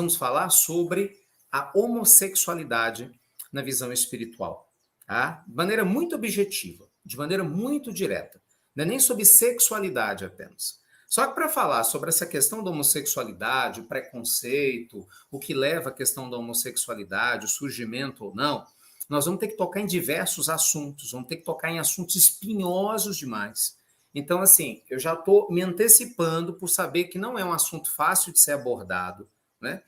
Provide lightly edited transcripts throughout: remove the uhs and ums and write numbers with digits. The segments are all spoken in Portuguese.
vamos falar sobre a homossexualidade na visão espiritual, tá? De maneira muito objetiva, de maneira muito direta. Não é nem sobre sexualidade apenas. Só que para falar sobre essa questão da homossexualidade, o preconceito, o que leva à questão da homossexualidade, o surgimento ou não, nós vamos ter que tocar em diversos assuntos, vamos ter que tocar em assuntos espinhosos demais. Então, assim, eu já estou me antecipando por saber que não é um assunto fácil de ser abordado, né?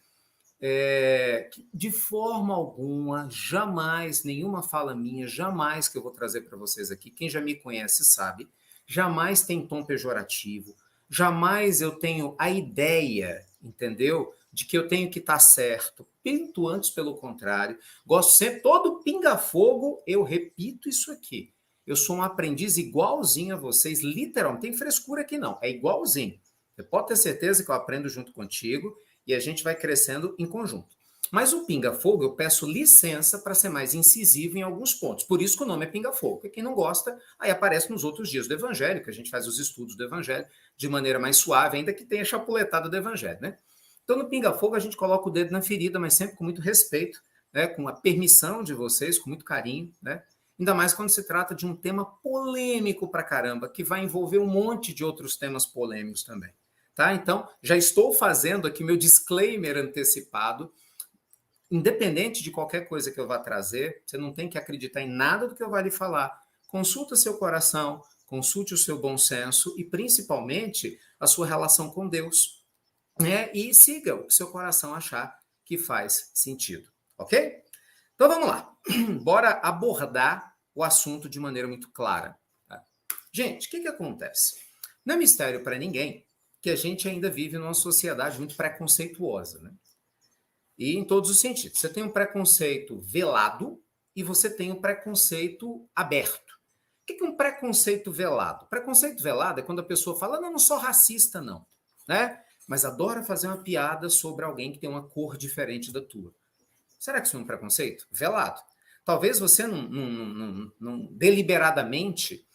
De forma alguma, jamais, nenhuma fala minha, jamais que eu vou trazer para vocês aqui, quem já me conhece sabe, jamais tem tom pejorativo, jamais eu tenho a ideia, entendeu? De que eu tenho que estar certo, pinto antes pelo contrário, gosto sempre, todo pinga-fogo, eu repito isso aqui, eu sou um aprendiz igualzinho a vocês, literalmente, não tem frescura aqui não, é igualzinho, você pode ter certeza que eu aprendo junto contigo, e a gente vai crescendo em conjunto. Mas o pinga-fogo, eu peço licença para ser mais incisivo em alguns pontos. Por isso que o nome é pinga-fogo. E quem não gosta, aí aparece nos outros dias do Evangelho, que a gente faz os estudos do Evangelho de maneira mais suave, ainda que tenha chapuletada do Evangelho, né? Então, no pinga-fogo, a gente coloca o dedo na ferida, mas sempre com muito respeito, né? Com a permissão de vocês, com muito carinho, né? Ainda mais quando se trata de um tema polêmico pra caramba, que vai envolver um monte de outros temas polêmicos também. Tá? Então, já estou fazendo aqui meu disclaimer antecipado. Independente de qualquer coisa que eu vá trazer, você não tem que acreditar em nada do que eu vou lhe falar. Consulta seu coração, consulte o seu bom senso e, principalmente, a sua relação com Deus. Né? E siga o que seu coração achar que faz sentido. Ok? Então, vamos lá. Bora abordar o assunto de maneira muito clara. Tá? Gente, o que acontece? Não é mistério para ninguém que a gente ainda vive numa sociedade muito preconceituosa, né? E em todos os sentidos. Você tem um preconceito velado e você tem um preconceito aberto. O que é um preconceito velado? Preconceito velado é quando a pessoa fala, não sou racista, não, né? Mas adora fazer uma piada sobre alguém que tem uma cor diferente da tua. Será que isso é um preconceito? Velado. Talvez você não deliberadamente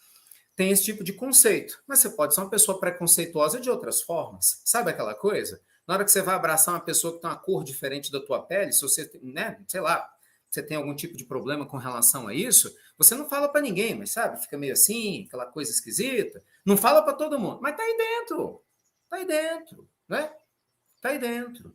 tem esse tipo de conceito. Mas você pode ser uma pessoa preconceituosa de outras formas. Sabe aquela coisa? Na hora que você vai abraçar uma pessoa que tem uma cor diferente da tua pele, se você, né, sei lá, você tem algum tipo de problema com relação a isso, você não fala para ninguém, mas sabe, fica meio assim, aquela coisa esquisita. Não fala para todo mundo, mas tá aí dentro. Tá aí dentro, né? Tá aí dentro.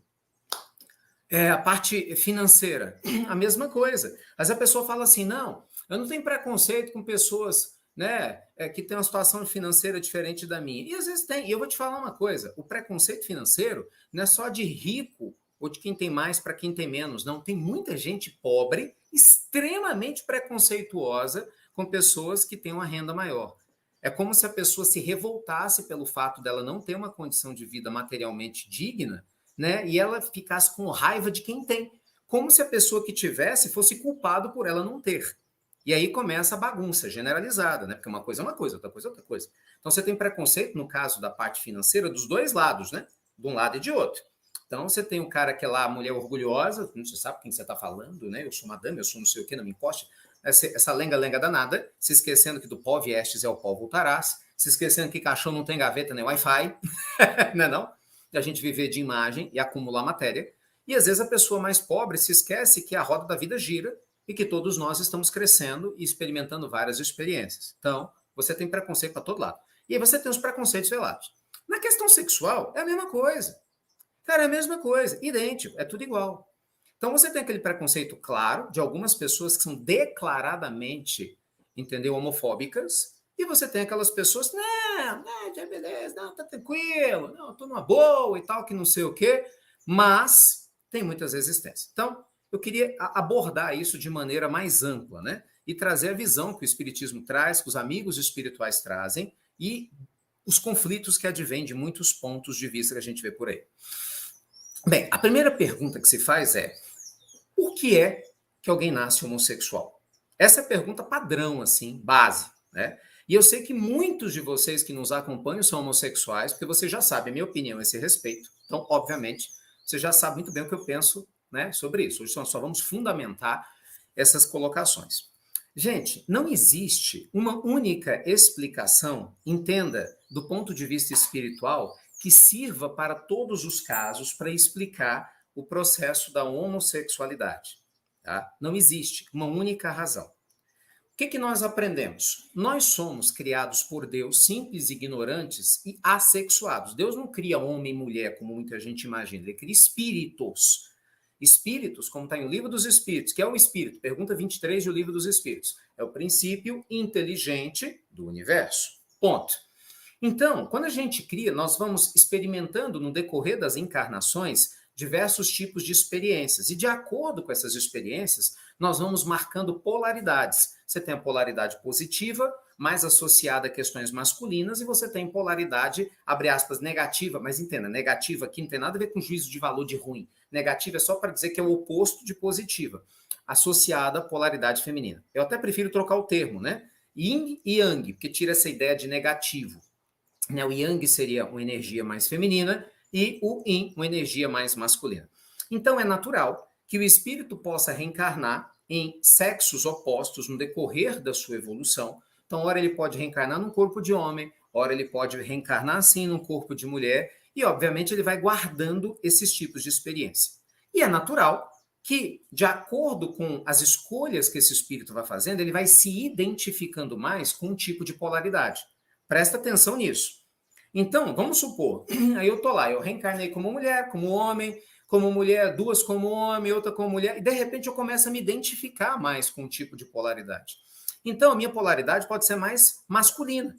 A parte financeira, a mesma coisa. Mas a pessoa fala assim, não, eu não tenho preconceito com pessoas, né, que têm uma situação financeira diferente da minha. E às vezes tem. E eu vou te falar uma coisa, o preconceito financeiro não é só de rico ou de quem tem mais para quem tem menos, não. Tem muita gente pobre, extremamente preconceituosa com pessoas que têm uma renda maior. É como se a pessoa se revoltasse pelo fato dela não ter uma condição de vida materialmente digna, né? E ela ficasse com raiva de quem tem, como se a pessoa que tivesse fosse culpado por ela não ter. E aí começa a bagunça generalizada, né? Porque uma coisa é uma coisa, outra coisa é outra coisa. Então você tem preconceito no caso da parte financeira dos dois lados, né? De um lado e de outro. Então você tem um cara que é lá, a mulher orgulhosa, não se sabe quem você está falando, né? Eu sou madame, eu sou não sei o que, não me encoste. Essa lenga-lenga danada, se esquecendo que do pó viestes e ao pó voltarás, se esquecendo que caixão não tem gaveta nem Wi-Fi, não é não? A gente viver de imagem e acumular matéria. E às vezes a pessoa mais pobre se esquece que a roda da vida gira e que todos nós estamos crescendo e experimentando várias experiências. Então, você tem preconceito para todo lado. E aí você tem os preconceitos velados. Na questão sexual, é a mesma coisa. Cara, é a mesma coisa, idêntico, é tudo igual. Então você tem aquele preconceito claro de algumas pessoas que são declaradamente, entendeu, homofóbicas, e você tem aquelas pessoas, não, já beleza, não, tá tranquilo, não, tô numa boa e tal, que não sei o quê, mas tem muitas resistências. Então, eu queria abordar isso de maneira mais ampla, né? E trazer a visão que o Espiritismo traz, que os amigos espirituais trazem, e os conflitos que advêm de muitos pontos de vista que a gente vê por aí. Bem, a primeira pergunta que se faz é: por que é que alguém nasce homossexual? Essa é a pergunta padrão, assim, base, né? E eu sei que muitos de vocês que nos acompanham são homossexuais, porque você já sabe a minha opinião a esse respeito. Então, obviamente, você já sabe muito bem o que eu penso, né, sobre isso. Hoje só vamos fundamentar essas colocações. Gente, não existe uma única explicação, entenda, do ponto de vista espiritual, que sirva para todos os casos para explicar o processo da homossexualidade. Tá? Não existe uma única razão. O que nós aprendemos? Nós somos criados por Deus simples, ignorantes e assexuados. Deus não cria homem e mulher, como muita gente imagina. Ele cria espíritos. Espíritos, como está em O Livro dos Espíritos, que é o espírito, pergunta 23 do Livro dos Espíritos. É o princípio inteligente do universo. Ponto. Então, quando a gente cria, nós vamos experimentando no decorrer das encarnações diversos tipos de experiências. E de acordo com essas experiências, nós vamos marcando polaridades. Você tem a polaridade positiva, mais associada a questões masculinas, e você tem polaridade, abre aspas, negativa, mas entenda, negativa aqui não tem nada a ver com juízo de valor de ruim. Negativa é só para dizer que é o oposto de positiva, associada à polaridade feminina. Eu até prefiro trocar o termo, né? Yin e Yang, porque tira essa ideia de negativo. O Yang seria uma energia mais feminina e o Yin, uma energia mais masculina. Então, é natural que o espírito possa reencarnar em sexos opostos no decorrer da sua evolução. Então, ora ele pode reencarnar num corpo de homem, ora ele pode reencarnar, sim, num corpo de mulher, e, obviamente, ele vai guardando esses tipos de experiência. E é natural que, de acordo com as escolhas que esse espírito vai fazendo, ele vai se identificando mais com um tipo de polaridade. Presta atenção nisso. Então, vamos supor, aí eu tô lá, eu reencarnei como mulher, como homem, como mulher, duas como homem, outra como mulher, e de repente eu começo a me identificar mais com um tipo de polaridade. Então, a minha polaridade pode ser mais masculina.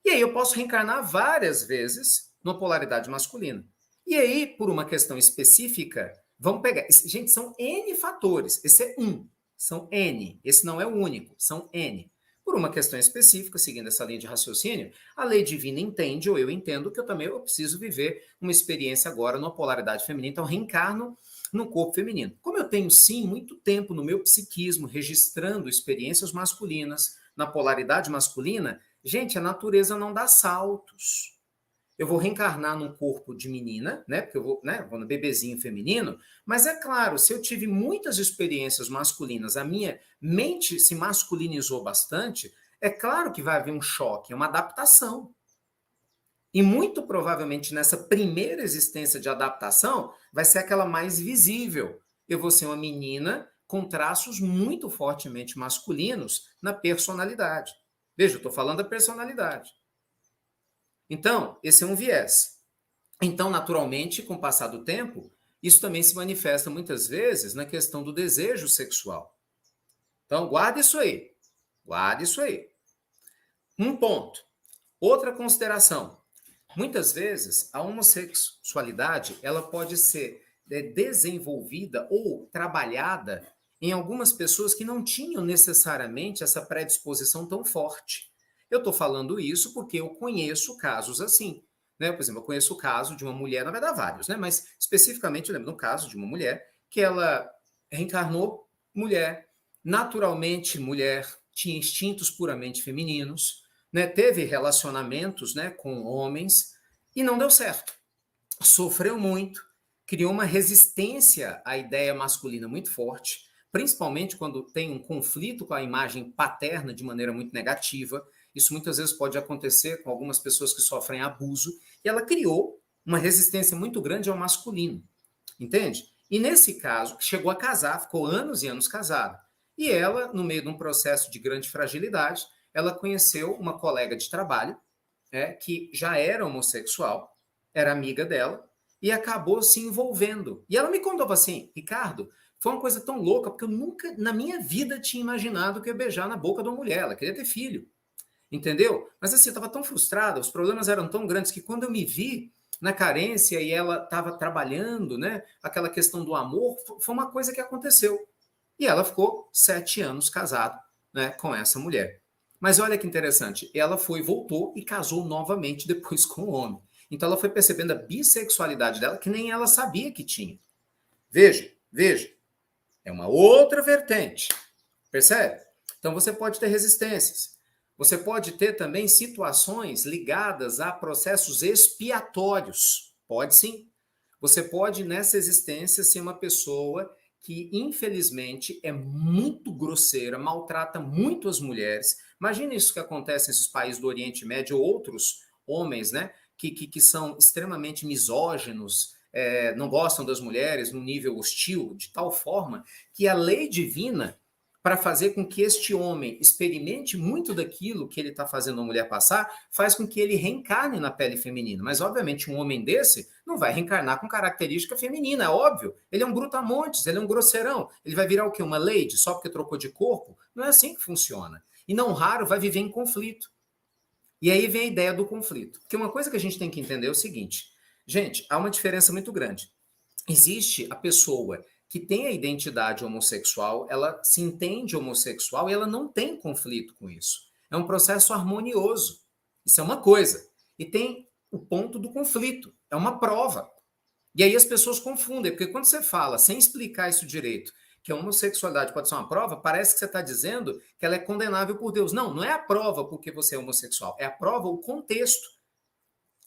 E aí eu posso reencarnar várias vezes numa polaridade masculina. E aí, por uma questão específica, vamos pegar. Gente, são N fatores. Esse é um. São N. Esse não é o único. São N. Por uma questão específica, seguindo essa linha de raciocínio, a lei divina entende, ou eu entendo, que eu preciso viver uma experiência agora numa polaridade feminina. Então, reencarno no corpo feminino. Como eu tenho, sim, muito tempo no meu psiquismo registrando experiências masculinas na polaridade masculina, gente, a natureza não dá saltos. Eu vou reencarnar num corpo de menina, né? Porque eu vou no bebezinho feminino, mas é claro, se eu tive muitas experiências masculinas, a minha mente se masculinizou bastante, é claro que vai haver um choque, uma adaptação. E muito provavelmente nessa primeira existência de adaptação, vai ser aquela mais visível. Eu vou ser uma menina com traços muito fortemente masculinos na personalidade. Veja, eu estou falando da personalidade. Então, esse é um viés. Então, naturalmente, com o passar do tempo, isso também se manifesta muitas vezes na questão do desejo sexual. Então, guarda isso aí. Guarda isso aí. Um ponto. Outra consideração. Muitas vezes, a homossexualidade ela pode ser desenvolvida ou trabalhada em algumas pessoas que não tinham necessariamente essa predisposição tão forte. Eu estou falando isso porque eu conheço casos assim. Né? Por exemplo, eu conheço o caso de uma mulher, na verdade vários, né? Mas especificamente eu lembro do caso de uma mulher que ela reencarnou mulher, naturalmente mulher, tinha instintos puramente femininos, né? Teve relacionamentos, né, com homens e não deu certo. Sofreu muito, criou uma resistência à ideia masculina muito forte, principalmente quando tem um conflito com a imagem paterna de maneira muito negativa. Isso muitas vezes pode acontecer com algumas pessoas que sofrem abuso, e ela criou uma resistência muito grande ao masculino, entende? E nesse caso, chegou a casar, ficou anos e anos casada. E ela, no meio de um processo de grande fragilidade, ela conheceu uma colega de trabalho, que já era homossexual, era amiga dela, e acabou se envolvendo. E ela me contou assim, Ricardo, foi uma coisa tão louca, porque eu nunca na minha vida tinha imaginado que eu ia beijar na boca de uma mulher, ela queria ter filho. Entendeu? Mas assim, eu estava tão frustrada, os problemas eram tão grandes que quando eu me vi na carência e ela estava trabalhando, né, aquela questão do amor, foi uma coisa que aconteceu. E ela ficou 7 anos casada, né, com essa mulher. Mas olha que interessante, ela voltou e casou novamente depois com o homem. Então ela foi percebendo a bissexualidade dela que nem ela sabia que tinha. Veja, é uma outra vertente, percebe? Então você pode ter resistências. Você pode ter também situações ligadas a processos expiatórios. Pode sim. Você pode, nessa existência, ser uma pessoa que, infelizmente, é muito grosseira, maltrata muito as mulheres. Imagina isso que acontece nesses países do Oriente Médio, ou outros homens, né, que são extremamente misóginos, não gostam das mulheres num nível hostil, de tal forma que a lei divina, para fazer com que este homem experimente muito daquilo que ele está fazendo a mulher passar, faz com que ele reencarne na pele feminina. Mas, obviamente, um homem desse não vai reencarnar com característica feminina, é óbvio. Ele é um brutamontes, ele é um grosseirão. Ele vai virar o quê? Uma lady, só porque trocou de corpo? Não é assim que funciona. E não raro vai viver em conflito. E aí vem a ideia do conflito. Porque uma coisa que a gente tem que entender é o seguinte. Gente, há uma diferença muito grande. Existe a pessoa que tem a identidade homossexual, ela se entende homossexual e ela não tem conflito com isso. É um processo harmonioso. Isso é uma coisa. E tem o ponto do conflito. É uma prova. E aí as pessoas confundem, porque quando você fala, sem explicar isso direito, que a homossexualidade pode ser uma prova, parece que você está dizendo que ela é condenável por Deus. Não, não é a prova porque você é homossexual. É a prova, o contexto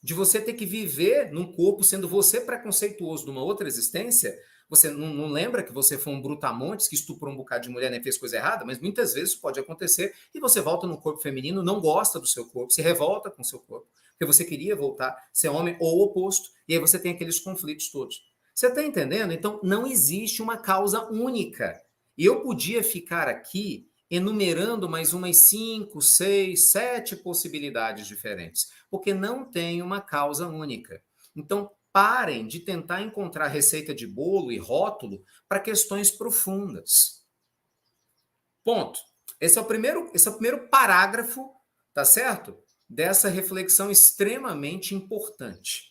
de você ter que viver num corpo, sendo você preconceituoso de uma outra existência. Você não lembra que você foi um brutamontes, que estuprou um bocado de mulher nem fez coisa errada, mas muitas vezes isso pode acontecer e você volta no corpo feminino, não gosta do seu corpo, se revolta com o seu corpo, porque você queria voltar a ser homem ou o oposto, e aí você tem aqueles conflitos todos. Você está entendendo? Então, não existe uma causa única. E eu podia ficar aqui enumerando mais umas 5, 6, 7 possibilidades diferentes, porque não tem uma causa única. Então, parem de tentar encontrar receita de bolo e rótulo para questões profundas. Ponto. Esse é o primeiro parágrafo, tá certo? Dessa reflexão extremamente importante.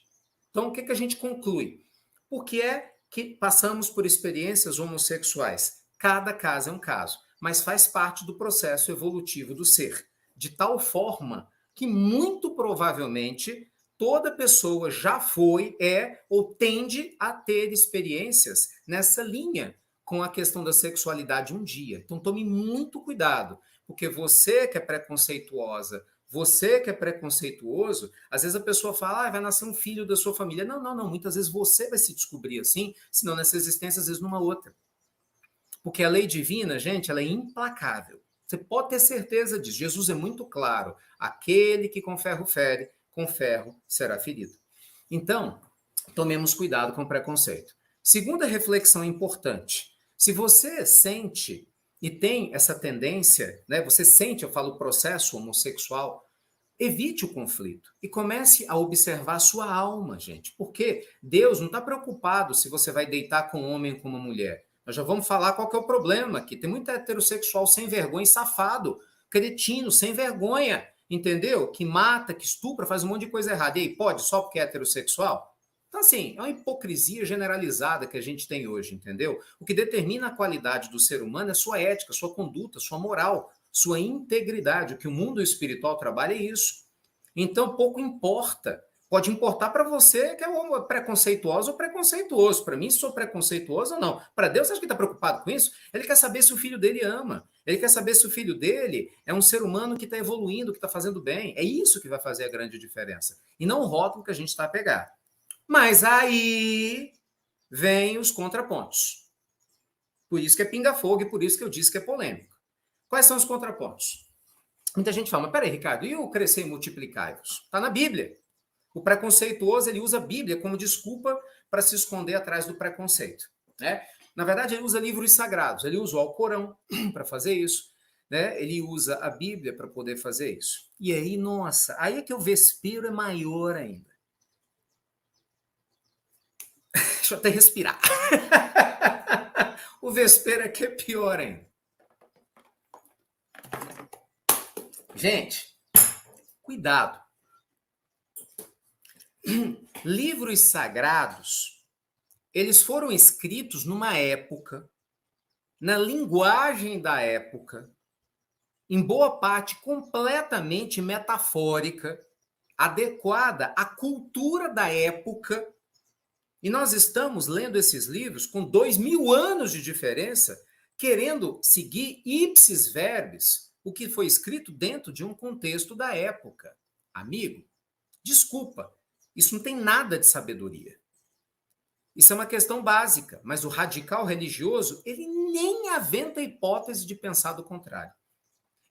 Então, o que a gente conclui? Por que é que passamos por experiências homossexuais? Cada caso é um caso, mas faz parte do processo evolutivo do ser, de tal forma que muito provavelmente toda pessoa já foi, é ou tende a ter experiências nessa linha com a questão da sexualidade um dia. Então tome muito cuidado, porque você que é preconceituosa, você que é preconceituoso, às vezes a pessoa fala, vai nascer um filho da sua família. Não, não, não. Muitas vezes você vai se descobrir assim, senão nessa existência, às vezes numa outra. Porque a lei divina, gente, ela é implacável. Você pode ter certeza disso. Jesus é muito claro. Aquele que com ferro fere, com ferro será ferido. Então, tomemos cuidado com o preconceito. Segunda reflexão importante. Se você sente e tem essa tendência, né, você sente, eu falo, processo homossexual, evite o conflito e comece a observar a sua alma, gente. Porque Deus não está preocupado se você vai deitar com um homem ou com uma mulher. Nós já vamos falar qual que é o problema aqui. Tem muito heterossexual sem vergonha, safado, cretino, sem vergonha, entendeu? Que mata, que estupra, faz um monte de coisa errada. E aí, pode só porque é heterossexual? Então, assim, é uma hipocrisia generalizada que a gente tem hoje, entendeu? O que determina a qualidade do ser humano é sua ética, sua conduta, sua moral, sua integridade. O que o mundo espiritual trabalha é isso. Então, pouco importa. Pode importar para você que é preconceituoso ou preconceituoso. Para mim, se sou preconceituoso ou não. Para Deus, você acha que está preocupado com isso? Ele quer saber se o filho dele ama. Ele quer saber se o filho dele é um ser humano que está evoluindo, que está fazendo bem. É isso que vai fazer a grande diferença. E não o rótulo que a gente está a pegar. Mas aí vem os contrapontos. Por isso que é pinga-fogo e por isso que eu disse que é polêmico. Quais são os contrapontos? Muita gente fala, mas peraí, Ricardo, e o crescer e multiplicar-vos? Está na Bíblia. O preconceituoso, ele usa a Bíblia como desculpa para se esconder atrás do preconceito. Né? Na verdade, ele usa livros sagrados. Ele usa o Alcorão para fazer isso. Né? Ele usa a Bíblia para poder fazer isso. E aí, nossa, aí é que o vespeiro é maior ainda. Deixa eu até respirar. O vespeiro aqui é pior ainda. Gente, cuidado. Livros sagrados, eles foram escritos numa época, na linguagem da época, em boa parte completamente metafórica, adequada à cultura da época. E nós estamos lendo esses livros com 2000 anos de diferença, querendo seguir ipsis verbis o que foi escrito dentro de um contexto da época. Amigo, desculpa, isso não tem nada de sabedoria. Isso é uma questão básica, mas o radical religioso, ele nem aventa a hipótese de pensar do contrário.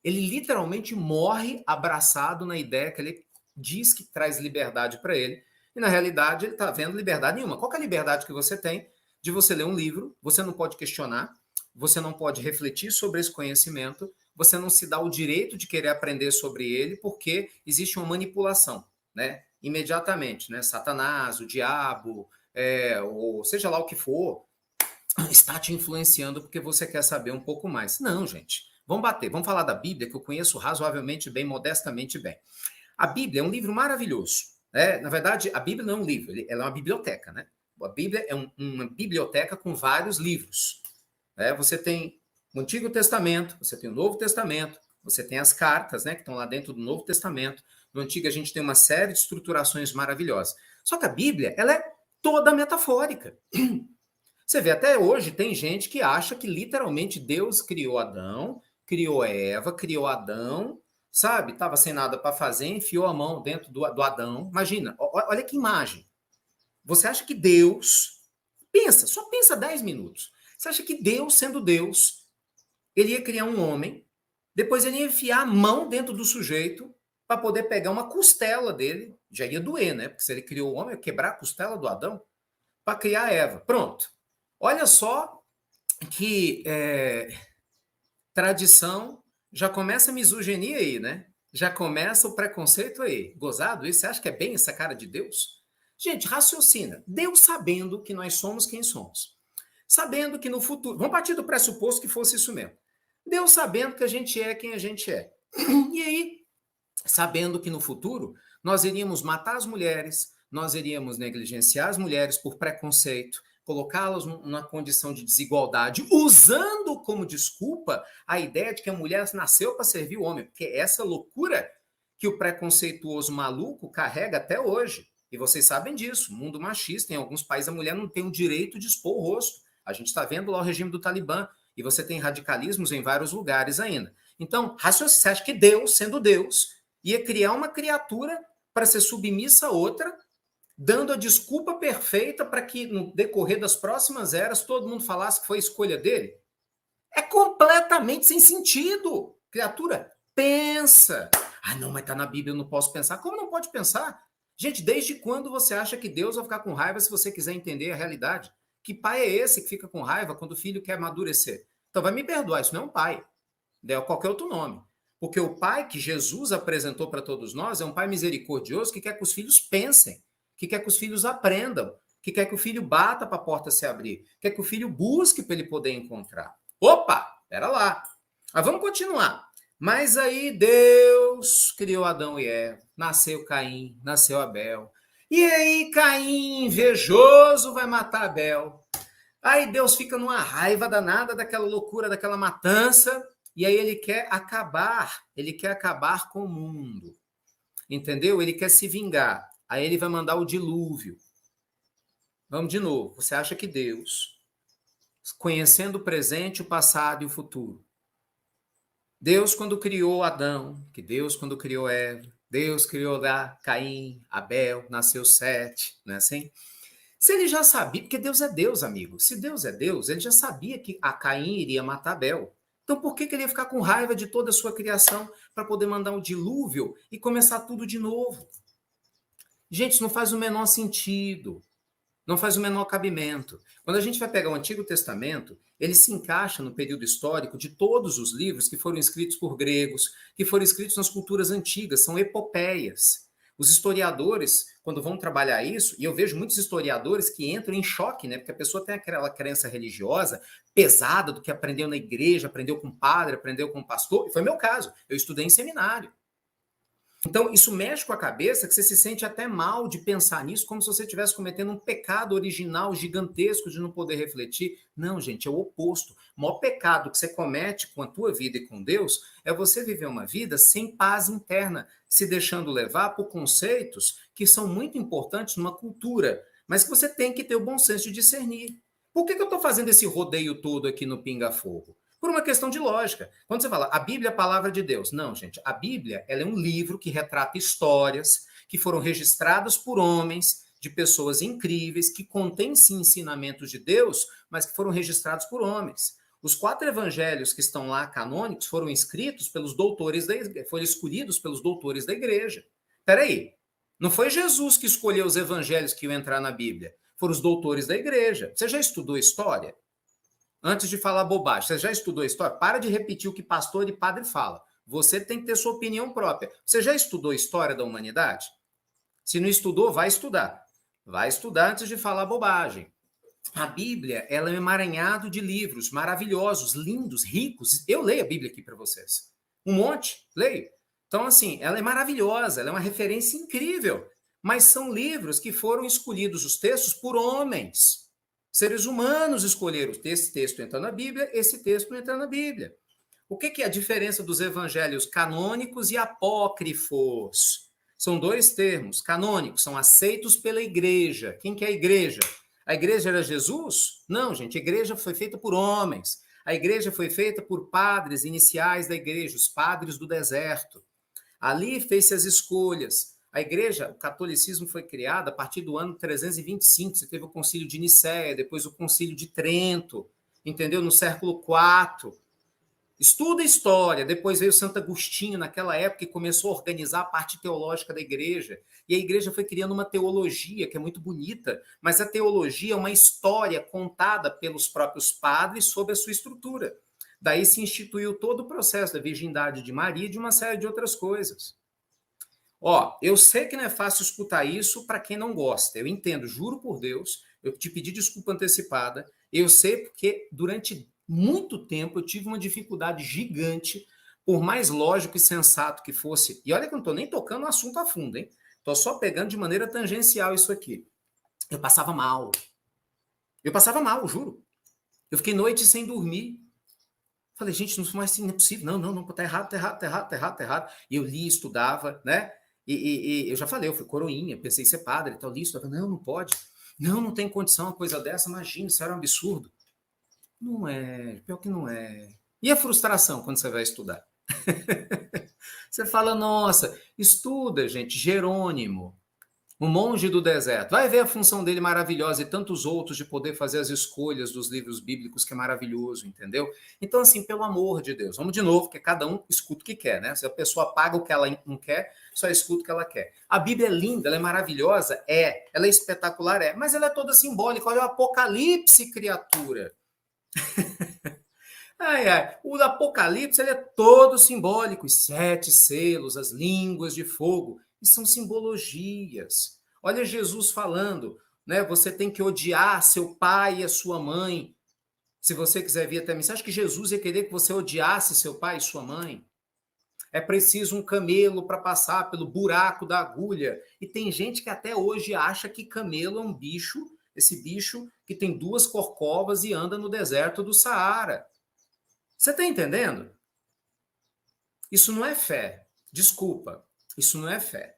Ele literalmente morre abraçado na ideia que ele diz que traz liberdade para ele, E, na realidade, ele está vendo liberdade nenhuma. Qual que é a liberdade que você tem de você ler um livro? Você não pode questionar, você não pode refletir sobre esse conhecimento, você não se dá o direito de querer aprender sobre ele, porque existe uma manipulação, né? Imediatamente, né? Satanás, o diabo, ou seja lá o que for, está te influenciando porque você quer saber um pouco mais. Não, gente. Vamos bater. Vamos falar da Bíblia, que eu conheço razoavelmente bem, modestamente bem. A Bíblia é um livro maravilhoso. Né? Na verdade, a Bíblia não é um livro, ela é uma biblioteca. Né? A Bíblia é uma biblioteca com vários livros. Né? Você tem o Antigo Testamento, você tem o Novo Testamento, você tem as cartas, né, que estão lá dentro do Novo Testamento. No Antigo a gente tem uma série de estruturações maravilhosas. Só que a Bíblia, ela é toda metafórica. Você vê, até hoje tem gente que acha que literalmente Deus criou Adão, criou Eva, criou Adão, sabe? Estava sem nada para fazer, enfiou a mão dentro do Adão. Imagina, olha que imagem. Você acha que Deus, só pensa 10 minutos. Você acha que Deus, sendo Deus, ele ia criar um homem, depois ele ia enfiar a mão dentro do sujeito para poder pegar uma costela dele, já ia doer, né? Porque se ele criou o homem, ia quebrar a costela do Adão para criar a Eva. Pronto. Olha só que tradição, já começa a misoginia aí, né? Já começa o preconceito aí. Gozado isso? Você acha que é bem essa cara de Deus? Gente, raciocina. Deus sabendo que nós somos quem somos. Sabendo que no futuro... Vamos partir do pressuposto que fosse isso mesmo. Deus sabendo que a gente é quem a gente é. E aí, sabendo que no futuro nós iríamos matar as mulheres, nós iríamos negligenciar as mulheres por preconceito, colocá-las numa condição de desigualdade, usando como desculpa a ideia de que a mulher nasceu para servir o homem, porque é essa loucura que o preconceituoso maluco carrega até hoje. E vocês sabem disso, mundo machista, em alguns países a mulher não tem o direito de expor o rosto. A gente está vendo lá o regime do Talibã, e você tem radicalismos em vários lugares ainda. Então, você acha que Deus, sendo Deus, ia criar uma criatura para ser submissa a outra, dando a desculpa perfeita para que, no decorrer das próximas eras, todo mundo falasse que foi a escolha dele? É completamente sem sentido. Criatura, pensa. Ah, não, mas está na Bíblia, eu não posso pensar. Como não pode pensar? Gente, desde quando você acha que Deus vai ficar com raiva se você quiser entender a realidade? Que pai é esse que fica com raiva quando o filho quer amadurecer? Então vai me perdoar, isso não é um pai. É qualquer outro nome. Porque o pai que Jesus apresentou para todos nós é um pai misericordioso que quer que os filhos pensem, que quer que os filhos aprendam, que quer que o filho bata para a porta se abrir, quer que o filho busque para ele poder encontrar. Opa, pera lá. Mas vamos continuar. Mas aí Deus criou Adão e Eva, nasceu Caim, nasceu Abel. E aí Caim, invejoso, vai matar Abel. Aí Deus fica numa raiva danada daquela loucura, daquela matança, e aí ele quer acabar com o mundo. Entendeu? Ele quer se vingar. Aí ele vai mandar o dilúvio. Vamos de novo. Você acha que Deus, conhecendo o presente, o passado e o futuro, Deus quando criou Adão, que Deus quando criou Eva, Deus criou lá Caim, Abel, nasceu Sete, não é assim? Se ele já sabia, porque Deus é Deus, amigo. Se Deus é Deus, ele já sabia que a Caim iria matar Abel. Então por que ele ia ficar com raiva de toda a sua criação para poder mandar um dilúvio e começar tudo de novo? Gente, isso não faz o menor sentido. Não faz o menor cabimento. Quando a gente vai pegar o Antigo Testamento, ele se encaixa no período histórico de todos os livros que foram escritos por gregos, que foram escritos nas culturas antigas, são epopeias. Os historiadores, quando vão trabalhar isso, e eu vejo muitos historiadores que entram em choque, né? Porque a pessoa tem aquela crença religiosa pesada do que aprendeu na igreja, aprendeu com padre, aprendeu com pastor, e foi meu caso. Eu estudei em seminário. Então, isso mexe com a cabeça que você se sente até mal de pensar nisso, como se você estivesse cometendo um pecado original gigantesco de não poder refletir. Não, gente, é o oposto. O maior pecado que você comete com a tua vida e com Deus é você viver uma vida sem paz interna, se deixando levar por conceitos que são muito importantes numa cultura, mas que você tem que ter o bom senso de discernir. Por que eu estou fazendo esse rodeio todo aqui no Pinga Fogo? Por uma questão de lógica. Quando você fala, a Bíblia é a palavra de Deus. Não, gente, a Bíblia ela é um livro que retrata histórias que foram registradas por homens, de pessoas incríveis, que contém, sim, ensinamentos de Deus, mas que foram registrados por homens. Os 4 evangelhos que estão lá, canônicos, foram escritos pelos doutores da igreja, foram escolhidos pelos doutores da igreja. Espera aí. Não foi Jesus que escolheu os evangelhos que iam entrar na Bíblia. Foram os doutores da igreja. Você já estudou história? Antes de falar bobagem, você já estudou história? Para de repetir o que pastor e padre fala. Você tem que ter sua opinião própria. Você já estudou história da humanidade? Se não estudou, vai estudar. Vai estudar antes de falar bobagem. A Bíblia, ela é um emaranhado de livros maravilhosos, lindos, ricos. Eu leio a Bíblia aqui para vocês. Um monte, leio. Então, assim, ela é maravilhosa, ela é uma referência incrível. Mas são livros que foram escolhidos, os textos, por homens. Seres humanos escolheram. Esse texto entra na Bíblia, esse texto não entra na Bíblia. O que é a diferença dos evangelhos canônicos e apócrifos? São dois termos. Canônicos são aceitos pela igreja. Quem que é a igreja? A igreja era Jesus? Não, gente, a igreja foi feita por homens. A igreja foi feita por padres iniciais da igreja, os padres do deserto. Ali fez-se as escolhas. A igreja, o catolicismo foi criado a partir do ano 325. Você teve o concílio de Nicéia, depois o concílio de Trento, entendeu? No século IV. Estuda história, depois veio Santo Agostinho naquela época e começou a organizar a parte teológica da igreja. E a igreja foi criando uma teologia que é muito bonita, mas a teologia é uma história contada pelos próprios padres sobre a sua estrutura. Daí se instituiu todo o processo da virgindade de Maria e de uma série de outras coisas. Ó, eu sei que não é fácil escutar isso para quem não gosta. Eu entendo, juro por Deus, eu te pedi desculpa antecipada. Eu sei porque durante muito tempo eu tive uma dificuldade gigante, por mais lógico e sensato que fosse. E olha que eu não estou nem tocando o assunto a fundo, hein? Estou só pegando de maneira tangencial isso aqui. Eu passava mal. Eu passava mal, juro. Eu fiquei noite sem dormir. Falei, gente, não é assim, não é possível. Não, tá errado, tá errado, tá errado, tá errado, tá errado. E eu li, estudava, né? E eu já falei, eu fui coroinha, pensei em ser padre, tal, li, estudava. Não pode. Não tem condição uma coisa dessa, imagina, isso era um absurdo. Não é, pior que não é. E a frustração quando você vai estudar? Você fala, nossa, estuda, gente, Jerônimo, o monge do deserto. Vai ver a função dele maravilhosa e tantos outros de poder fazer as escolhas dos livros bíblicos, que é maravilhoso, entendeu? Então, assim, pelo amor de Deus, vamos de novo, porque cada um escuta o que quer, né? Se a pessoa paga o que ela não quer, só escuta o que ela quer. A Bíblia é linda, ela é maravilhosa? É. Ela é espetacular? É. Mas ela é toda simbólica. Olha o Apocalipse, criatura. O Apocalipse ele é todo simbólico, os 7 selos, as línguas de fogo, e são simbologias. Olha Jesus falando, né? Você tem que odiar seu pai e a sua mãe. Se você quiser vir até mim, você acha que Jesus ia querer que você odiasse seu pai e sua mãe? É preciso um camelo para passar pelo buraco da agulha. E tem gente que até hoje acha que camelo é um bicho, esse bicho que tem 2 corcovas e anda no deserto do Saara. Você está entendendo? Isso não é fé. Desculpa. Isso não é fé.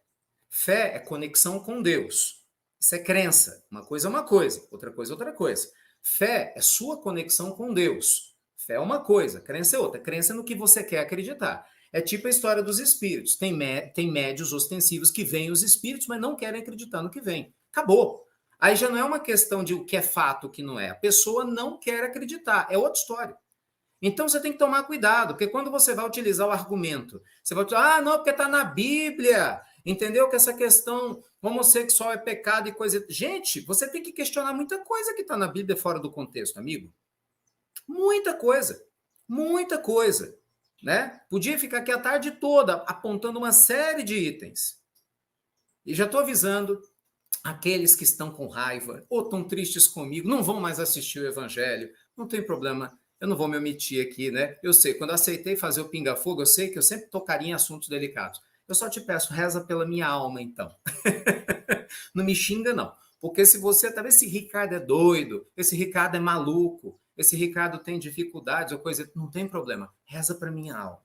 Fé é conexão com Deus. Isso é crença. Uma coisa é uma coisa, outra coisa é outra coisa. Fé é sua conexão com Deus. Fé é uma coisa, crença é outra. Crença é no que você quer acreditar. É tipo a história dos espíritos. Tem médios ostensivos que veem os espíritos, mas não querem acreditar no que vem. Acabou. Aí já não é uma questão de o que é fato, o que não é. A pessoa não quer acreditar. É outra história. Então você tem que tomar cuidado, porque quando você vai utilizar o argumento, você vai dizer, não, porque está na Bíblia, entendeu? Que essa questão homossexual é pecado e coisa. Gente, você tem que questionar muita coisa que está na Bíblia fora do contexto, amigo. Muita coisa, né? Podia ficar aqui a tarde toda apontando uma série de itens. E já estou avisando aqueles que estão com raiva ou estão tristes comigo, não vão mais assistir o Evangelho, não tem problema. Eu não vou me omitir aqui, né? Eu sei, quando eu aceitei fazer o Pinga Fogo, eu sei que eu sempre tocaria em assuntos delicados. Eu só te peço, reza pela minha alma, então. Não me xinga, não. Porque se você, talvez esse Ricardo é doido, esse Ricardo é maluco, esse Ricardo tem dificuldades ou coisa, não tem problema. Reza para minha alma.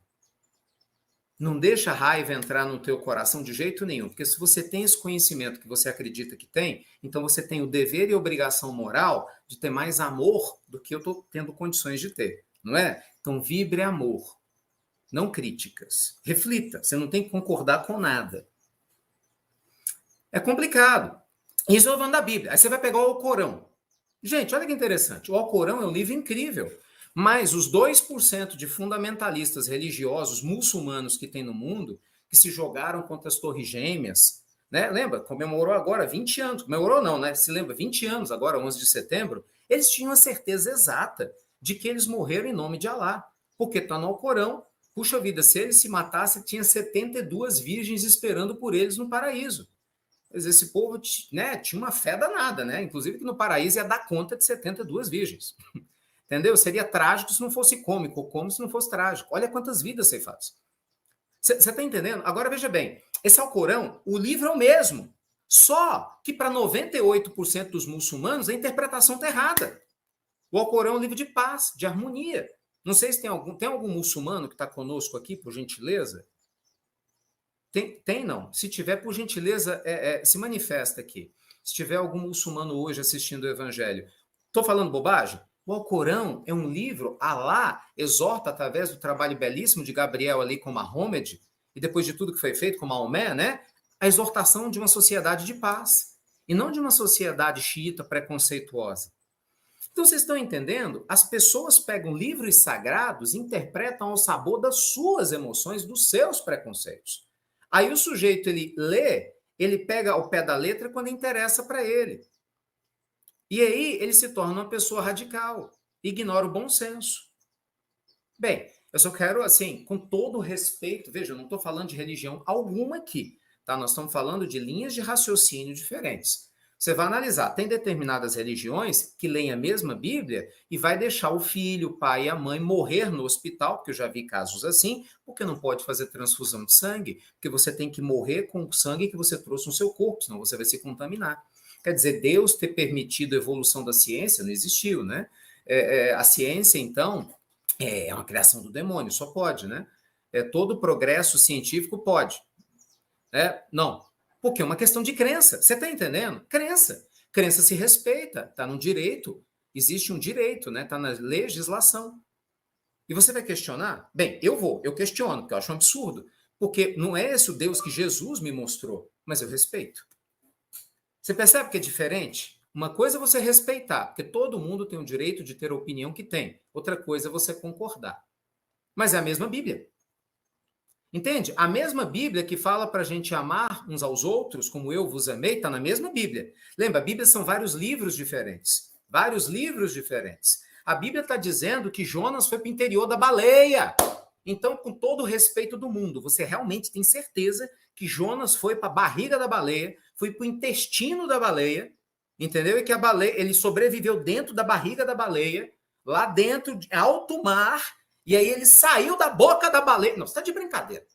Não deixa a raiva entrar no teu coração de jeito nenhum, porque se você tem esse conhecimento que você acredita que tem, então você tem o dever e obrigação moral de ter mais amor do que eu estou tendo condições de ter, não é? Então vibre amor, não críticas. Reflita, você não tem que concordar com nada. É complicado. Isso eu vou da Bíblia. Aí você vai pegar o Alcorão. Gente, olha que interessante. O Alcorão é um livro incrível. Mas os 2% de fundamentalistas religiosos muçulmanos que tem no mundo, que se jogaram contra as Torres Gêmeas, né? Lembra? Comemorou agora 20 anos. Comemorou não, né? Se lembra, 20 anos agora, 11 de setembro. Eles tinham a certeza exata de que eles morreram em nome de Alá. Porque está no Alcorão. Puxa vida, se eles se matassem, tinha 72 virgens esperando por eles no paraíso. Mas esse povo, né, tinha uma fé danada, né? Inclusive que no paraíso ia dar conta de 72 virgens. Entendeu? Seria trágico se não fosse cômico, ou cômico se não fosse trágico. Olha quantas vidas ceifadas. Você está entendendo? Agora veja bem, esse Alcorão, o livro é o mesmo. Só que para 98% dos muçulmanos a interpretação está errada. O Alcorão é um livro de paz, de harmonia. Não sei se tem algum muçulmano que está conosco aqui, por gentileza? Tem não. Se tiver, por gentileza, se manifesta aqui. Se tiver algum muçulmano hoje assistindo o Evangelho. Estou falando bobagem? O Alcorão é um livro, Alá exorta através do trabalho belíssimo de Gabriel ali com Mahomet, e depois de tudo que foi feito com Maomé, né? A exortação de uma sociedade de paz, e não de uma sociedade xiita preconceituosa. Então, vocês estão entendendo? As pessoas pegam livros sagrados e interpretam ao sabor das suas emoções, dos seus preconceitos. Aí o sujeito, ele lê, ele pega ao pé da letra quando interessa para ele. E aí ele se torna uma pessoa radical, ignora o bom senso. Bem, eu só quero, assim, com todo respeito, veja, eu não estou falando de religião alguma aqui, tá? Nós estamos falando de linhas de raciocínio diferentes. Você vai analisar, tem determinadas religiões que leem a mesma Bíblia e vai deixar o filho, o pai e a mãe morrer no hospital, porque eu já vi casos assim, porque não pode fazer transfusão de sangue, porque você tem que morrer com o sangue que você trouxe no seu corpo, senão você vai se contaminar. Quer dizer, Deus ter permitido a evolução da ciência não existiu, né? A ciência, então, é uma criação do demônio, só pode, né? Todo progresso científico pode. Não, porque é uma questão de crença. Você está entendendo? Crença. Crença se respeita, está no direito. Existe um direito, né? Está na legislação. E você vai questionar? Bem, eu questiono, porque eu acho um absurdo. Porque não é esse o Deus que Jesus me mostrou, mas eu respeito. Você percebe que é diferente? Uma coisa é você respeitar, porque todo mundo tem o direito de ter a opinião que tem. Outra coisa é você concordar. Mas é a mesma Bíblia. Entende? A mesma Bíblia que fala para a gente amar uns aos outros, como eu vos amei, está na mesma Bíblia. Lembra, a Bíblia são vários livros diferentes. Vários livros diferentes. A Bíblia está dizendo que Jonas foi para o interior da baleia. Então, com todo o respeito do mundo, você realmente tem certeza que Jonas foi para a barriga da baleia, foi para o intestino da baleia, entendeu? E que a baleia, ele sobreviveu dentro da barriga da baleia, lá dentro, de alto mar, e aí ele saiu da boca da baleia. Não, você está de brincadeira.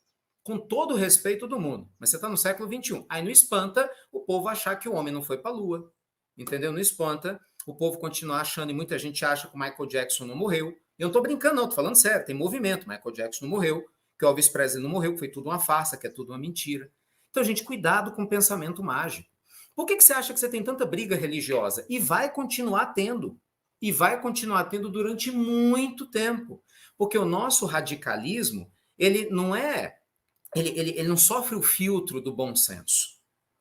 Com todo o respeito do mundo. Mas você está no século XXI. Aí não espanta o povo achar que o homem não foi para a Lua. Entendeu? Não espanta o povo continuar achando, e muita gente acha que o Michael Jackson não morreu. Eu não estou brincando, não, estou falando sério. Tem movimento. Michael Jackson não morreu, que o Elvis Presley não morreu, que foi tudo uma farsa, que é tudo uma mentira. Então, gente, cuidado com o pensamento mágico. Por que você acha que você tem tanta briga religiosa? E vai continuar tendo. E vai continuar tendo durante muito tempo. Porque o nosso radicalismo, ele não é... Ele não sofre o filtro do bom senso.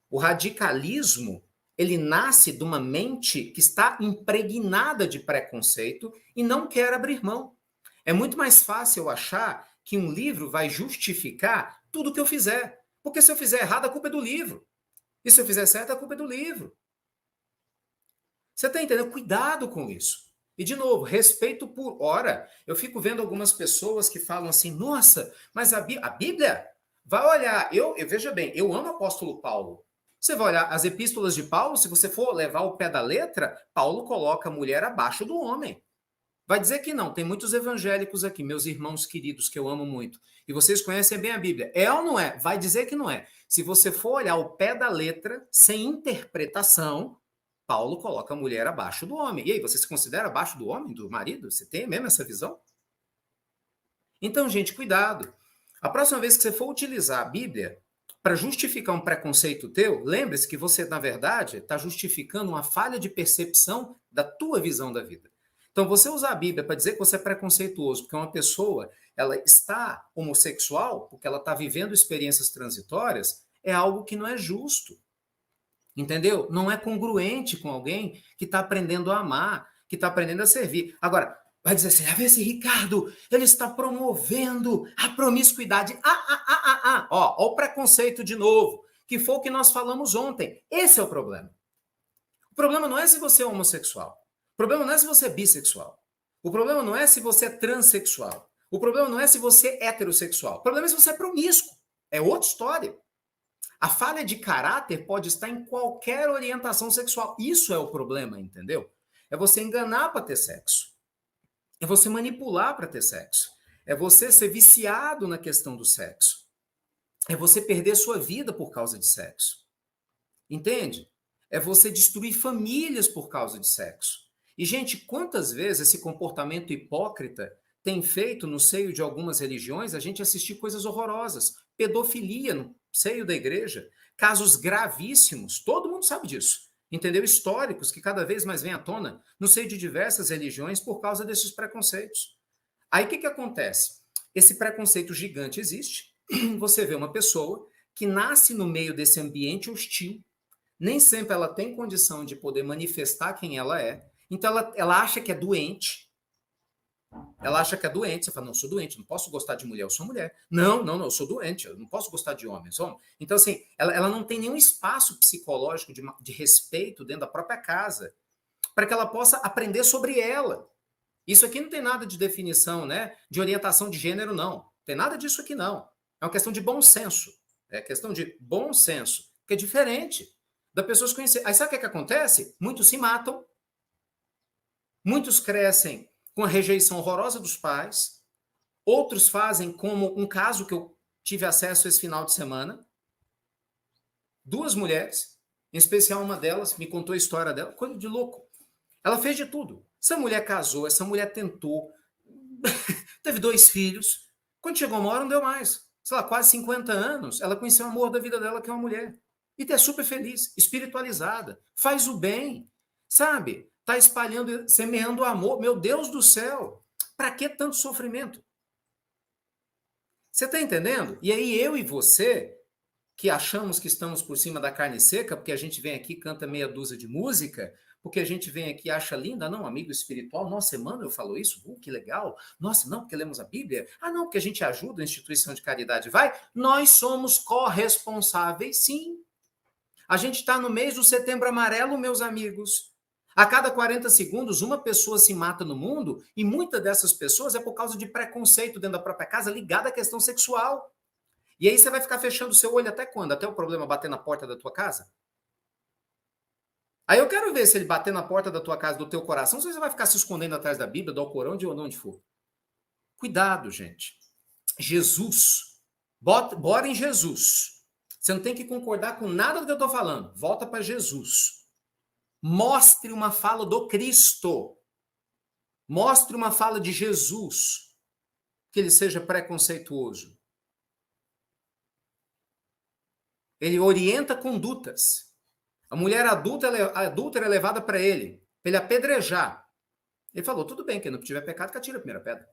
O radicalismo, ele nasce de uma mente que está impregnada de preconceito e não quer abrir mão. É muito mais fácil eu achar que um livro vai justificar tudo que eu fizer. Porque se eu fizer errado, a culpa é do livro. E se eu fizer certo, a culpa é do livro. Você está entendendo? Cuidado com isso. E, de novo, respeito por hora. Eu fico vendo algumas pessoas que falam assim, nossa, mas a Bíblia... Vai olhar, veja bem, eu amo o apóstolo Paulo. Você vai olhar as epístolas de Paulo, se você for levar o pé da letra, Paulo coloca a mulher abaixo do homem. Vai dizer que não, tem muitos evangélicos aqui, meus irmãos queridos, que eu amo muito. E vocês conhecem bem a Bíblia. É ou não é? Vai dizer que não é. Se você for olhar o pé da letra, sem interpretação, Paulo coloca a mulher abaixo do homem. E aí, você se considera abaixo do homem, do marido? Você tem mesmo essa visão? Então, gente, cuidado. A próxima vez que você for utilizar a Bíblia para justificar um preconceito teu, lembre-se que você, na verdade, está justificando uma falha de percepção da tua visão da vida. Então, você usar a Bíblia para dizer que você é preconceituoso, porque uma pessoa ela está homossexual, porque ela está vivendo experiências transitórias, é algo que não é justo. Entendeu? Não é congruente com alguém que está aprendendo a amar, que está aprendendo a servir. Agora, vai dizer assim, a ver se Ricardo, ele está promovendo a promiscuidade. Ó, o preconceito de novo, que foi o que nós falamos ontem. Esse é o problema. O problema não é se você é homossexual. O problema não é se você é bissexual. O problema não é se você é transexual. O problema não é se você é heterossexual. O problema é se você é promíscuo. É outra história. A falha de caráter pode estar em qualquer orientação sexual. Isso é o problema, entendeu? É você enganar para ter sexo. É você manipular para ter sexo. É você ser viciado na questão do sexo. É você perder sua vida por causa de sexo. Entende? É você destruir famílias por causa de sexo. E, gente, quantas vezes esse comportamento hipócrita tem feito no seio de algumas religiões a gente assistir coisas horrorosas? Pedofilia no seio da igreja, casos gravíssimos, todo mundo sabe disso. Entendeu? Históricos que cada vez mais vêm à tona no seio de diversas religiões por causa desses preconceitos. Aí o que acontece? Esse preconceito gigante existe. Você vê uma pessoa que nasce no meio desse ambiente hostil. Nem sempre ela tem condição de poder manifestar quem ela é. Então ela acha que é doente. Ela acha que é doente. Você fala, não, eu sou doente, não posso gostar de mulher, eu sou mulher. Não, eu sou doente, eu não posso gostar de homem. Então, assim, ela não tem nenhum espaço psicológico de respeito dentro da própria casa para que ela possa aprender sobre ela. Isso aqui não tem nada de definição, né? De orientação de gênero, não. Não tem nada disso aqui, não. É uma questão de bom senso. É questão de bom senso, que é diferente da pessoa se conhecer. Aí sabe o que acontece? Muitos se matam, muitos crescem com a rejeição horrorosa dos pais, outros fazem como um caso que eu tive acesso esse final de semana. 2 mulheres, em especial uma delas, me contou a história dela, coisa de louco. Ela fez de tudo. Essa mulher casou, essa mulher tentou, teve 2 filhos. Quando chegou uma hora, não deu mais. Sei lá, quase 50 anos, ela conheceu o amor da vida dela, que é uma mulher. E é super feliz, espiritualizada, faz o bem, sabe? Está espalhando, semeando o amor. Meu Deus do céu, para que tanto sofrimento? Você está entendendo? E aí eu e você, que achamos que estamos por cima da carne seca, porque a gente vem aqui, canta meia dúzia de música, porque a gente vem aqui e acha linda, não, amigo espiritual, nossa, Emmanuel falou isso, que legal, nossa, não, porque lemos a Bíblia, não, porque a gente ajuda a instituição de caridade, vai, nós somos corresponsáveis, sim. A gente está no mês do Setembro Amarelo, meus amigos. A cada 40 segundos, uma pessoa se mata no mundo, e muitas dessas pessoas é por causa de preconceito dentro da própria casa, ligado à questão sexual. E aí você vai ficar fechando o seu olho até quando? Até o problema bater na porta da tua casa? Aí eu quero ver se ele bater na porta da tua casa, do teu coração, ou se você vai ficar se escondendo atrás da Bíblia, do Alcorão, de onde for. Cuidado, gente. Jesus. Bora em Jesus. Você não tem que concordar com nada do que eu estou falando. Volta para Jesus. Mostre uma fala do Cristo. Mostre uma fala de Jesus. Que ele seja preconceituoso. Ele orienta condutas. A mulher adúltera é levada para ele apedrejar. Ele falou, tudo bem, quem não tiver pecado, que atira a primeira pedra.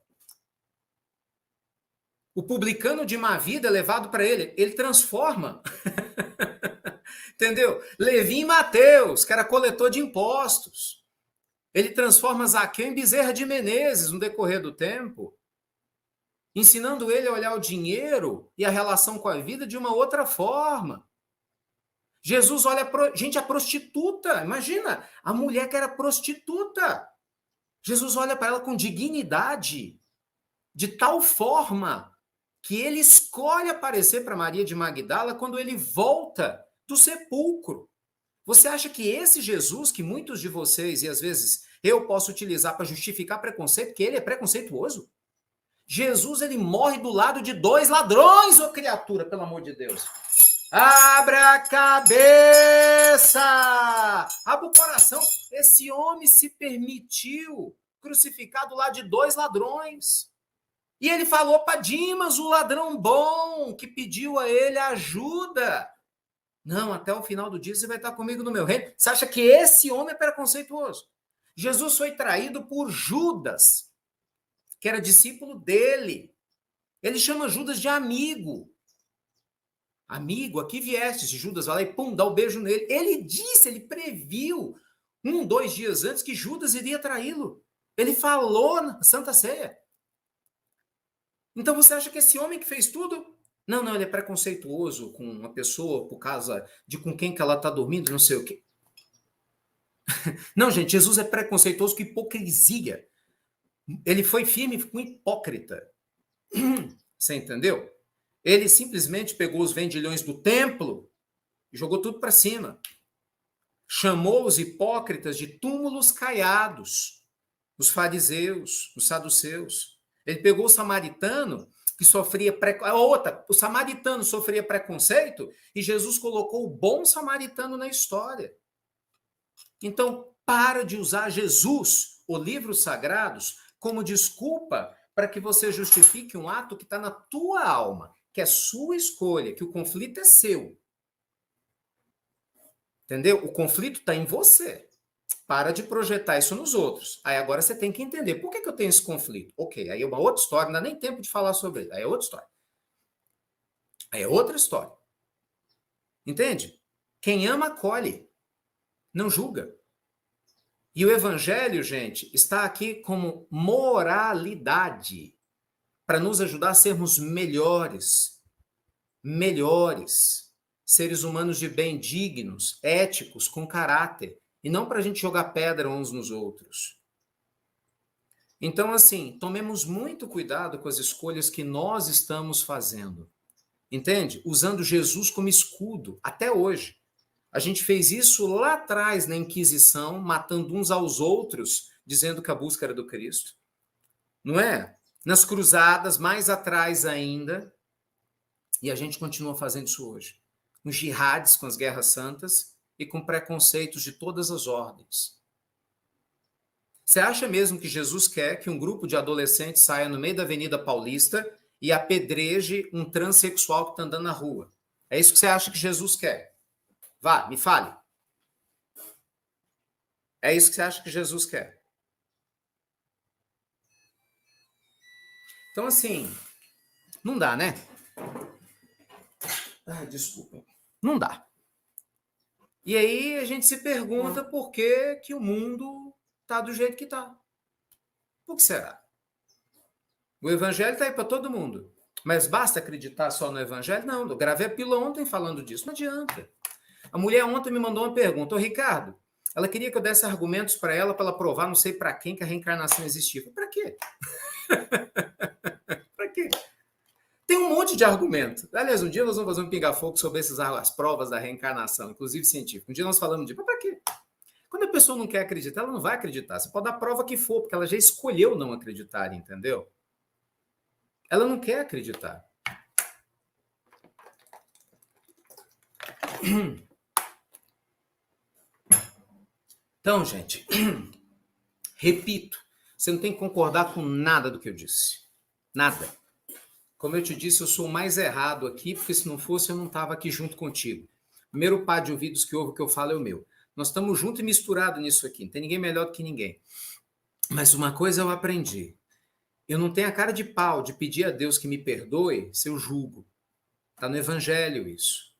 O publicano de má vida é levado para ele transforma. Entendeu? Levi e Mateus, que era coletor de impostos. Ele transforma Zaqueu em Bezerra de Menezes no decorrer do tempo, ensinando ele a olhar o dinheiro e a relação com a vida de uma outra forma. Jesus olha, gente, a prostituta, imagina, a mulher que era prostituta. Jesus olha para ela com dignidade, de tal forma que ele escolhe aparecer para Maria de Magdala quando ele volta do sepulcro. Você acha que esse Jesus, que muitos de vocês, e às vezes eu posso utilizar para justificar preconceito, que ele é preconceituoso? Jesus, ele morre do lado de 2 ladrões, ô criatura, pelo amor de Deus. Abra a cabeça! Abra o coração. Esse homem se permitiu crucificar do lado de 2 ladrões. E ele falou para Dimas, o ladrão bom, que pediu a ele ajuda. Não, até o final do dia você vai estar comigo no meu reino. Você acha que esse homem é preconceituoso? Jesus foi traído por Judas, que era discípulo dele. Ele chama Judas de amigo. Amigo, aqui vieste. Judas vai lá e pum, dá o beijo nele. Ele previu 2 dias antes que Judas iria traí-lo. Ele falou na Santa Ceia. Então você acha que esse homem que fez tudo Não, não, ele é preconceituoso com uma pessoa por causa de com quem que ela está dormindo, não sei o quê. Não, gente, Jesus é preconceituoso com hipocrisia. Ele foi firme com hipócrita. Você entendeu? Ele simplesmente pegou os vendilhões do templo e jogou tudo para cima. Chamou os hipócritas de túmulos caiados, os fariseus, os saduceus. Ele pegou o samaritano que sofria o samaritano sofria preconceito e Jesus colocou o bom samaritano na história. Então, para de usar Jesus, ou livros sagrados, como desculpa para que você justifique um ato que está na tua alma, que é sua escolha, que o conflito é seu. Entendeu? O conflito está em você. Para de projetar isso nos outros. Aí agora você tem que entender por que eu tenho esse conflito. Ok, aí é uma outra história, não dá nem tempo de falar sobre ele. Aí é outra história. Aí é outra história. Entende? Quem ama, acolhe. Não julga. E o evangelho, gente, está aqui como moralidade para nos ajudar a sermos melhores. Melhores. Seres humanos de bem, dignos, éticos, com caráter. E não para a gente jogar pedra uns nos outros. Então, assim, tomemos muito cuidado com as escolhas que nós estamos fazendo. Entende? Usando Jesus como escudo, até hoje. A gente fez isso lá atrás na Inquisição, matando uns aos outros, dizendo que a busca era do Cristo. Não é? Nas cruzadas, mais atrás ainda. E a gente continua fazendo isso hoje. Nos jihadis, com as guerras santas, e com preconceitos de todas as ordens. Você acha mesmo que Jesus quer que um grupo de adolescentes saia no meio da Avenida Paulista e apedreje um transexual que está andando na rua? É isso que você acha que Jesus quer? Vá, me fale. É isso que você acha que Jesus quer? Então, assim, não dá, né? Desculpa. Não dá. E aí a gente se pergunta por que, que o mundo está do jeito que está. Por que será? O evangelho está aí para todo mundo. Mas basta acreditar só no evangelho? Não, eu gravei a pílula ontem falando disso. Não adianta. A mulher ontem me mandou uma pergunta. Ô, Ricardo, ela queria que eu desse argumentos para ela provar não sei para quem que a reencarnação existia. Para quê? Para quê? Tem um monte de argumento. Aliás, um dia nós vamos fazer um pinga-fogo sobre as provas da reencarnação, inclusive científica. Um dia nós falamos de para quê? Quando a pessoa não quer acreditar, ela não vai acreditar. Você pode dar a prova que for, porque ela já escolheu não acreditar, entendeu? Ela não quer acreditar. Então, gente, repito, você não tem que concordar com nada do que eu disse. Nada. Como eu te disse, eu sou o mais errado aqui, porque se não fosse, eu não estava aqui junto contigo. O primeiro par de ouvidos que ouve o que eu falo é o meu. Nós estamos juntos e misturados nisso aqui. Não tem ninguém melhor do que ninguém. Mas uma coisa eu aprendi. Eu não tenho a cara de pau de pedir a Deus que me perdoe se eu julgo. Está no Evangelho isso.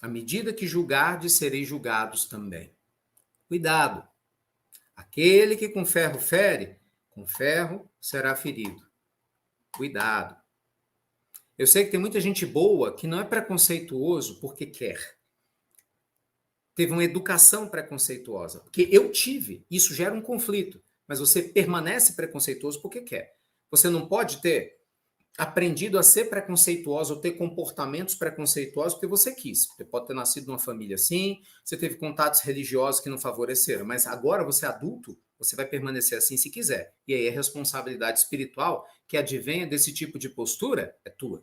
À medida que julgardes, sereis julgados também. Cuidado. Aquele que com ferro fere, com ferro será ferido. Cuidado. Eu sei que tem muita gente boa que não é preconceituoso porque quer. Teve uma educação preconceituosa. Porque eu tive. Isso gera um conflito. Mas você permanece preconceituoso porque quer. Você não pode ter aprendido a ser preconceituoso ou ter comportamentos preconceituosos porque você quis. Você pode ter nascido numa família assim, você teve contatos religiosos que não favoreceram, mas agora você é adulto, você vai permanecer assim se quiser. E aí a responsabilidade espiritual que advenha desse tipo de postura é tua.